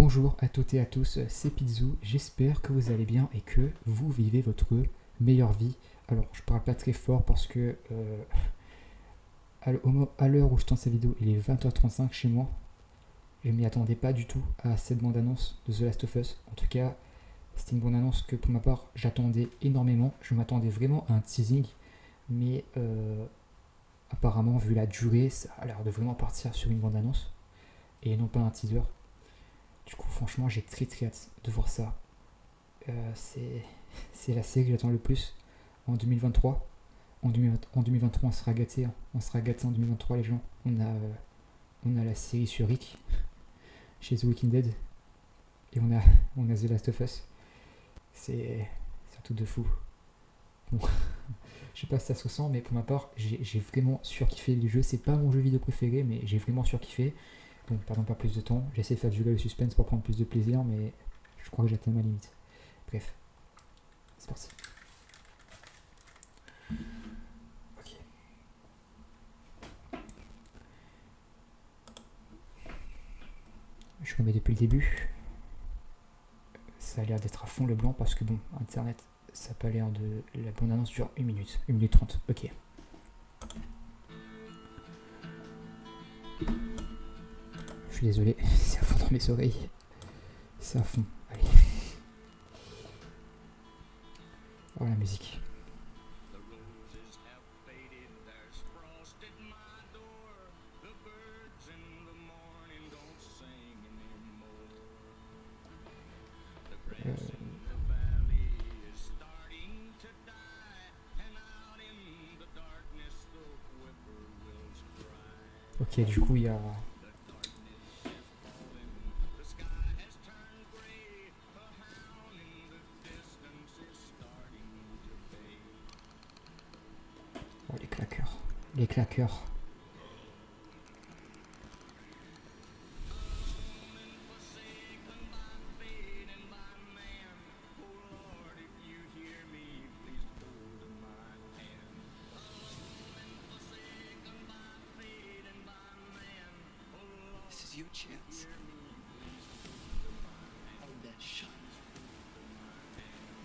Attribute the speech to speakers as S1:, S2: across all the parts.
S1: Bonjour à toutes et à tous, c'est Pizzou, j'espère que vous allez bien et que vous vivez votre meilleure vie. Alors, je parle pas très fort parce que à l'heure où je tourne cette vidéo, il est 20h35 chez moi. Je m'y attendais pas du tout à cette bande-annonce de The Last of Us. En tout cas, c'était une bande-annonce que pour ma part, j'attendais énormément. Je m'attendais vraiment à un teasing, mais apparemment, vu la durée, ça a l'air de vraiment partir sur une bande-annonce et non pas un teaser. Du coup, franchement, j'ai très hâte de voir ça. C'est la série que j'attends le plus en 2023. En 2023, on sera gâtés. On sera gâtés en 2023, les gens. On a la série sur Rick chez The Walking Dead. Et on a The Last of Us. C'est un truc de fou. Bon, je sais pas si ça se sent, mais pour ma part, j'ai vraiment surkiffé les jeux. C'est pas mon jeu vidéo préféré, mais j'ai vraiment surkiffé. Donc, pardon, pas plus de temps. J'essaie de faire durer le suspense pour prendre plus de plaisir, mais je crois que j'ai atteint ma limite. Bref, c'est parti. Ok. Je remets depuis le début. Ça a l'air d'être à fond le blanc parce que bon, internet, ça n'a pas l'air de. La bonne annonce dure 1 minute, 1 minute 30. Ok. Je suis désolé, c'est à fond dans mes oreilles. C'est à fond. Allez. Oh la musique. Ok, du coup, il y a. Oh, les claqueurs. Les claqueurs.
S2: Your chance.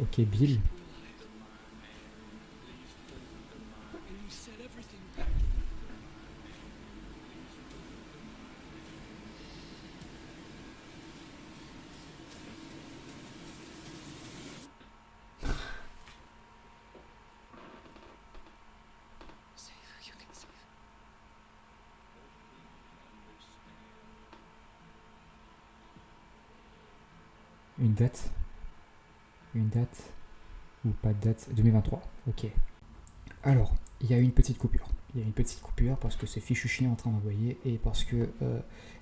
S1: Ok, Bill. Une date. Une date. Ou pas de date. 2023. Ok. Alors, il y a une petite coupure. Il y a une petite coupure parce que ce fichu chien est en train d'envoyer et parce que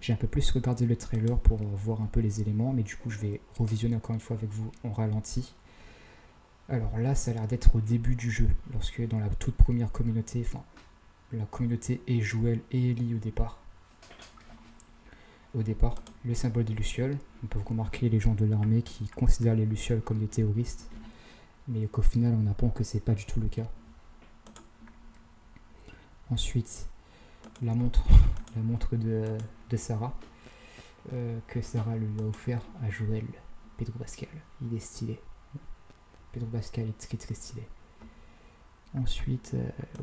S1: j'ai un peu plus regardé le trailer pour voir un peu les éléments, mais du coup je vais revisionner encore une fois avec vous en ralenti. Alors là, ça a l'air d'être au début du jeu, lorsque dans la toute première communauté, enfin la communauté est Joël et Ellie au départ. Au départ, le symbole des Lucioles. On peut remarquer les gens de l'armée qui considèrent les Lucioles comme des terroristes, mais qu'au final on apprend que c'est pas du tout le cas. Ensuite, la montre de Sarah, que Sarah lui a offert à Joël, Pedro Pascal. Il est stylé. Pedro Pascal est très stylé. Ensuite,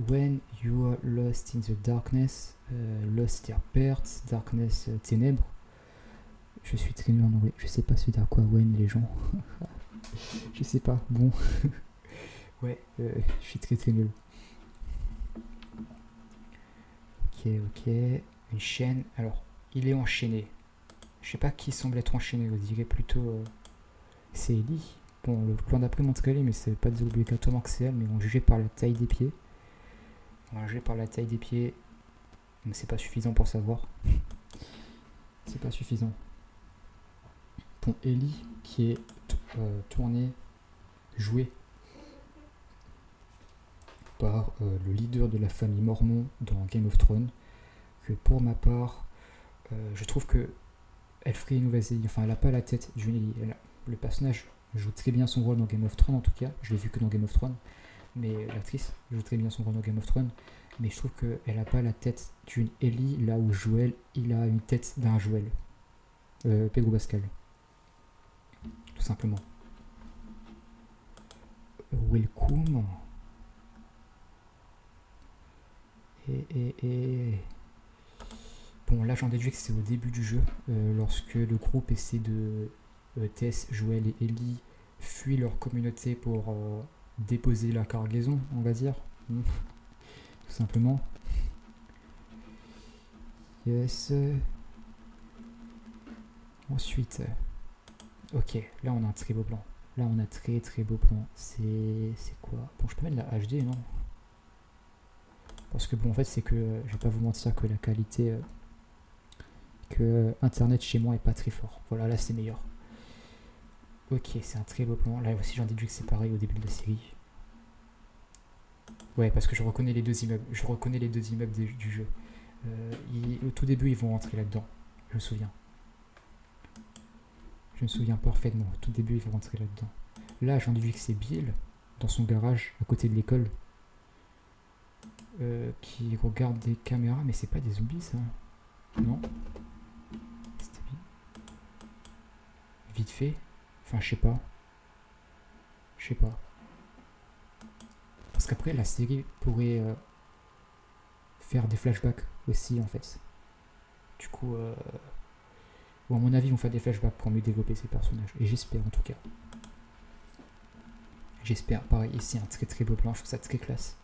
S1: when you are lost in the darkness, lost your perte, darkness, ténèbres. Je suis très nul en anglais. Je sais pas ce dire quoi when les gens. Je sais pas. Bon. Ouais, je suis très nul. Ok. Une chaîne. Alors, il est enchaîné. Je sais pas qui semble être enchaîné. Je dirais plutôt. C'est Ellie. Bon, le plan d'après montrait Ellie, mais c'est pas obligatoirement que c'est elle, mais on jugeait par la taille des pieds. Mais c'est pas suffisant pour savoir. C'est pas suffisant. Bon, Ellie qui est jouée par le leader de la famille Mormon dans Game of Thrones, que pour ma part, je trouve que elle ferait une nouvelle série. Enfin, elle n'a pas la tête d'une Ellie. Le personnage joue très bien son rôle dans Game of Thrones, en tout cas. Je l'ai vu que dans Game of Thrones, mais l'actrice joue très bien son rôle dans Game of Thrones. Mais je trouve qu'elle n'a pas la tête d'une Ellie, là où Joël, il a une tête d'un Joël. Pedro Pascal. simplement. Welcome. Bon, là j'en déduis que c'est au début du jeu, lorsque le groupe essaie de... Tess, Joël et Ellie fuient leur communauté pour déposer la cargaison, on va dire. Tout simplement. Yes. Ensuite, ok, là on a un très beau plan. Là on a très beau plan. C'est quoi? Bon, je peux mettre la HD, non? Parce que bon, en fait, c'est que, je vais pas vous mentir que la qualité, que Internet chez moi est pas très fort. Voilà, là c'est meilleur. Ok, c'est un très beau plan. Là aussi j'en déduis que c'est pareil au début de la série. Ouais, parce que je reconnais les deux immeubles. Je reconnais les deux immeubles du jeu. Au tout début, ils vont rentrer là-dedans. Je me souviens. Je me souviens parfaitement. Au tout début, ils vont rentrer là-dedans. Là, j'en déduis que c'est Bill, dans son garage, à côté de l'école, qui regarde des caméras. Mais c'est pas des zombies, ça? Non? C'était vite fait. Enfin, je sais pas. Je sais pas. Parce qu'après, la série pourrait faire des flashbacks aussi, en fait. Du coup, bon, à mon avis, ils vont faire des flashbacks pour mieux développer ces personnages. Et j'espère, en tout cas. J'espère. Pareil, ici, un très beau plan. Je trouve ça très classe.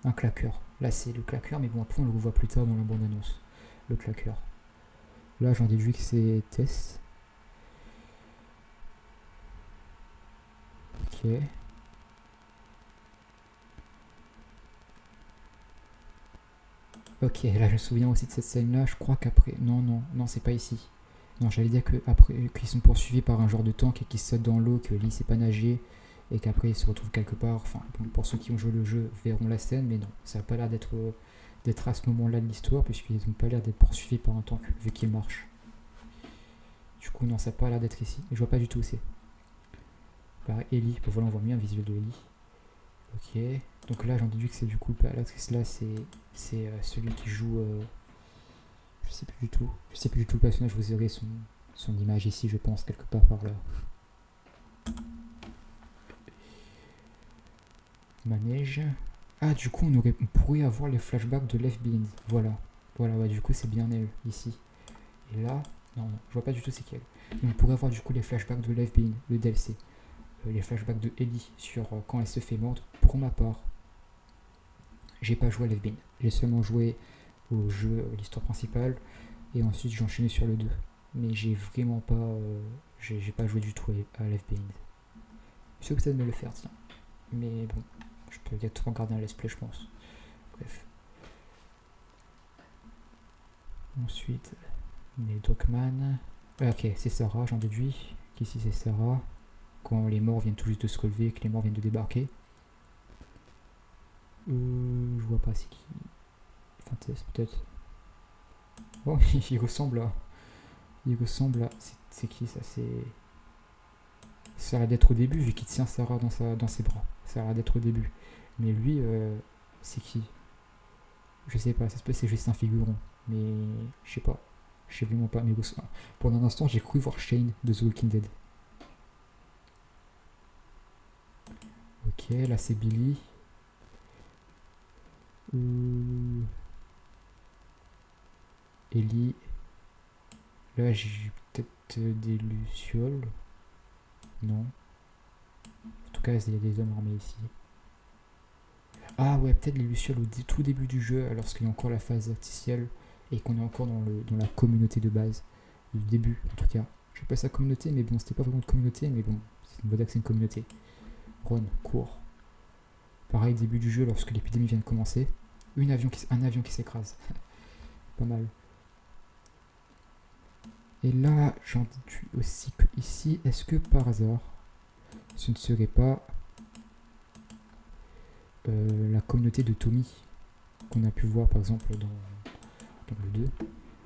S1: Un claqueur. Là, c'est le claqueur, mais bon, après, on le revoit plus tard dans la bande-annonce. Le claqueur. Là, j'en déduis que c'est Tess. Ok. Ok, là je me souviens aussi de cette scène-là. Je crois qu'après... Non, c'est pas ici. Non, j'allais dire qu'ils sont poursuivis par un genre de tank et qu'ils sautent dans l'eau, que Lee sait pas nager et qu'après ils se retrouvent quelque part. Enfin, pour ceux qui ont joué le jeu verront la scène, mais non, ça n'a pas l'air d'être à ce moment-là de l'histoire, puisqu'ils n'ont pas l'air d'être poursuivis par un tank vu qu'ils marchent. Du coup, non, ça n'a pas l'air d'être ici. Je vois pas du tout où c'est. Pareil, Ellie, voilà, on voit mieux un visuel de Ellie. Ok, donc là j'en déduis que c'est du coup l'actrice là, c'est celui qui joue. Je sais plus du tout. Je sais plus du tout le personnage. Vous aurez son image ici, je pense, quelque part par là. Manège. Ah, du coup, on pourrait avoir les flashbacks de Left Behind. Voilà, ouais, du coup, c'est bien elle ici. Et là, non, je vois pas du tout c'est qui elle. On pourrait avoir du coup les flashbacks de Left Behind, le DLC. Les flashbacks de Ellie sur quand elle se fait mordre. Pour ma part, j'ai pas joué à Left Behind. J'ai seulement joué au jeu, l'histoire principale, et ensuite j'ai enchaîné sur le 2. Mais j'ai vraiment pas. J'ai pas joué du tout à Left Behind. Je sais peut-être me le faire, tiens. Mais bon, je peux peut-être regarder un let's play, je pense. Bref. Ensuite, les Dogman. Ok, c'est Sarah, j'en déduis. Qu'ici c'est Sarah. Quand les morts viennent tout juste de se relever, que les morts viennent de débarquer. Je vois pas c'est qui. Fantasme peut-être. Oh, il ressemble à. C'est qui ça? Ça a l'air d'être au début, vu qu'il tient Sarah dans ses bras. Ça a l'air d'être au début. Mais lui, c'est qui? Je sais pas, ça se peut c'est juste un figuron. Mais je sais pas. Je sais vraiment pas. Mais pendant un instant, j'ai cru voir Shane de The Walking Dead. Ok, là c'est Billy. Ellie. Là j'ai peut-être des lucioles. Non. En tout cas, il y a des hommes armés ici. Ah ouais, peut-être les lucioles au tout début du jeu, lorsqu'il y a encore la phase artificielle et qu'on est encore dans la communauté de base. Du début, en tout cas. Je sais pas sa communauté, mais bon, c'était pas vraiment une communauté, mais bon, on va dire que c'est une communauté. Run, cours. Pareil, début du jeu, lorsque l'épidémie vient de commencer. Un avion qui s'écrase. Pas mal. Et là, j'en déduis aussi que ici, est-ce que par hasard, ce ne serait pas la communauté de Tommy qu'on a pu voir par exemple dans le 2.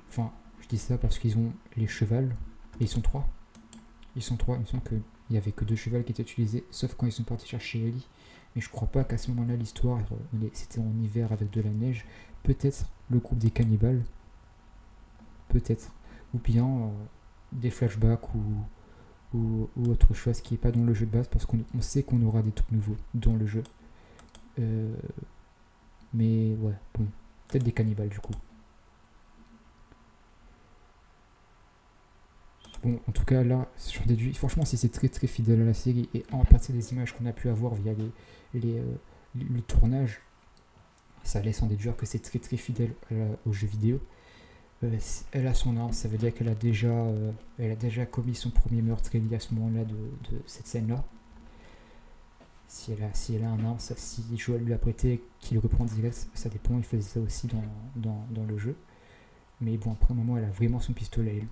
S1: Enfin, je dis ça parce qu'ils ont les chevals, et ils sont trois. Il me semble qu'il n'y avait que 2 chevals qui étaient utilisés, sauf quand ils sont partis chercher Ellie. Mais je crois pas qu'à ce moment-là, l'histoire, c'était en hiver avec de la neige. Peut-être le groupe des cannibales. peut-être. Ou bien des flashbacks ou autre chose qui n'est pas dans le jeu de base, parce qu'on sait qu'on aura des trucs nouveaux dans le jeu. Mais ouais, bon, peut-être des cannibales du coup. Bon, en tout cas, là, j'en déduis. Franchement, si c'est très très fidèle à la série, et en partie des images qu'on a pu avoir via le tournage, ça laisse en déduire que c'est très très fidèle au jeu vidéo. Elle a son arme, ça veut dire qu'elle elle a déjà commis son premier meurtre lié à ce moment-là de cette scène-là. Si elle a un arme, sauf si Joel lui a prêté, qu'il reprend direct, ça dépend, il faisait ça aussi dans le jeu. Mais bon, après un moment, elle a vraiment son pistolet, elle.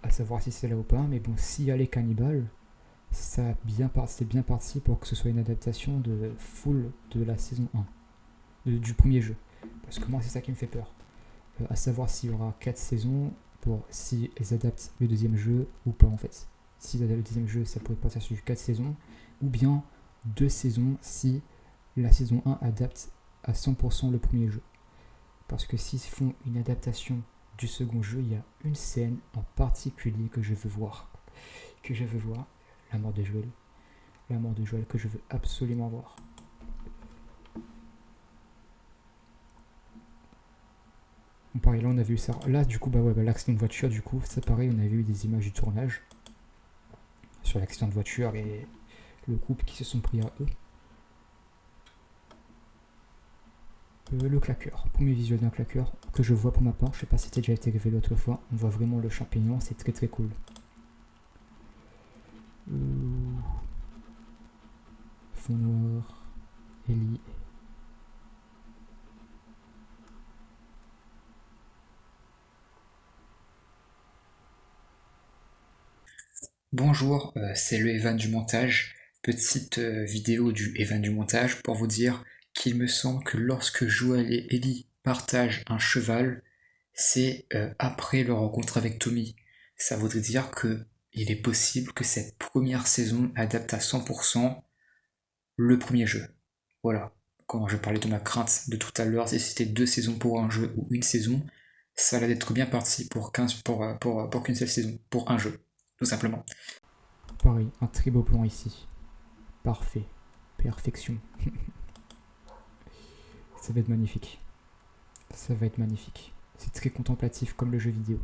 S1: À savoir si c'est là ou pas, mais bon, s'il y a les cannibales, c'est bien parti pour que ce soit une adaptation de full de la saison 1, du premier jeu. Parce que moi, c'est ça qui me fait peur. À savoir s'il y aura 4 saisons, pour si elles adaptent le deuxième jeu ou pas en fait. S'ils adaptent le deuxième jeu, ça pourrait partir sur 4 saisons, ou bien 2 saisons si la saison 1 adapte à 100% le premier jeu. Parce que s'ils font une adaptation du second jeu, il y a une scène en particulier que je veux voir. La mort de Joel. La mort de Joel que je veux absolument voir. Bon, pareil, là on avait eu ça. Là du coup, l'accident de voiture, du coup, c'est pareil, on avait eu des images du tournage sur l'accident de voiture et le couple qui se sont pris à eux. Le claqueur, premier visuel d'un claqueur que je vois pour ma part, je sais pas si c'était déjà été révélé l'autre fois, on voit vraiment le champignon, c'est très très cool. Fond noir, Ellie. Bonjour, c'est le Evan du montage. Petite vidéo du Evan du montage pour vous dire qu'il me semble que lorsque Joel et Ellie partagent un cheval, c'est après leur rencontre avec Tommy. Ça voudrait dire que il est possible que cette première saison adapte à 100% le premier jeu. Voilà. Quand je parlais de ma crainte de tout à l'heure, si c'était 2 saisons pour un jeu ou une saison, ça allait être bien parti pour qu'une seule saison, pour un jeu, tout simplement. Pareil, un très beau plan ici. Parfait. Perfection. Ça va être magnifique. Ça va être magnifique. C'est très contemplatif comme le jeu vidéo.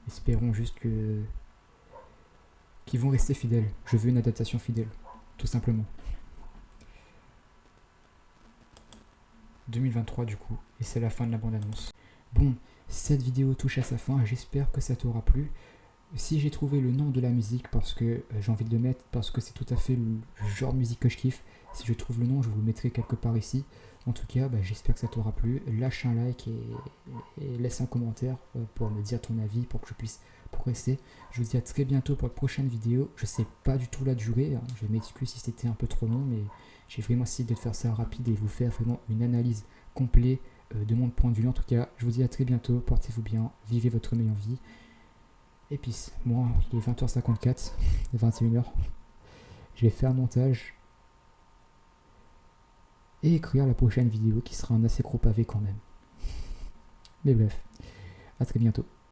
S1: Espérons juste qu'ils vont rester fidèles. Je veux une adaptation fidèle. Tout simplement. 2023 du coup. Et c'est la fin de la bande-annonce. Bon, cette vidéo touche à sa fin. J'espère que ça t'aura plu. Si j'ai trouvé le nom de la musique parce que j'ai envie de le mettre, parce que c'est tout à fait le genre de musique que je kiffe, si je trouve le nom, je vous le mettrai quelque part ici. En tout cas, j'espère que ça t'aura plu. Lâche un like et laisse un commentaire pour me dire ton avis, pour que je puisse progresser. Je vous dis à très bientôt pour la prochaine vidéo. Je sais pas du tout la durée, hein. Je m'excuse si c'était un peu trop long, mais j'ai vraiment essayé de faire ça rapide et vous faire vraiment une analyse complète de mon point de vue. En tout cas, je vous dis à très bientôt. Portez-vous bien, vivez votre meilleure vie. Et puis, moi, il est 20h54, 21h. Je vais faire un montage et écrire la prochaine vidéo qui sera un assez gros pavé quand même. Mais bref, à très bientôt.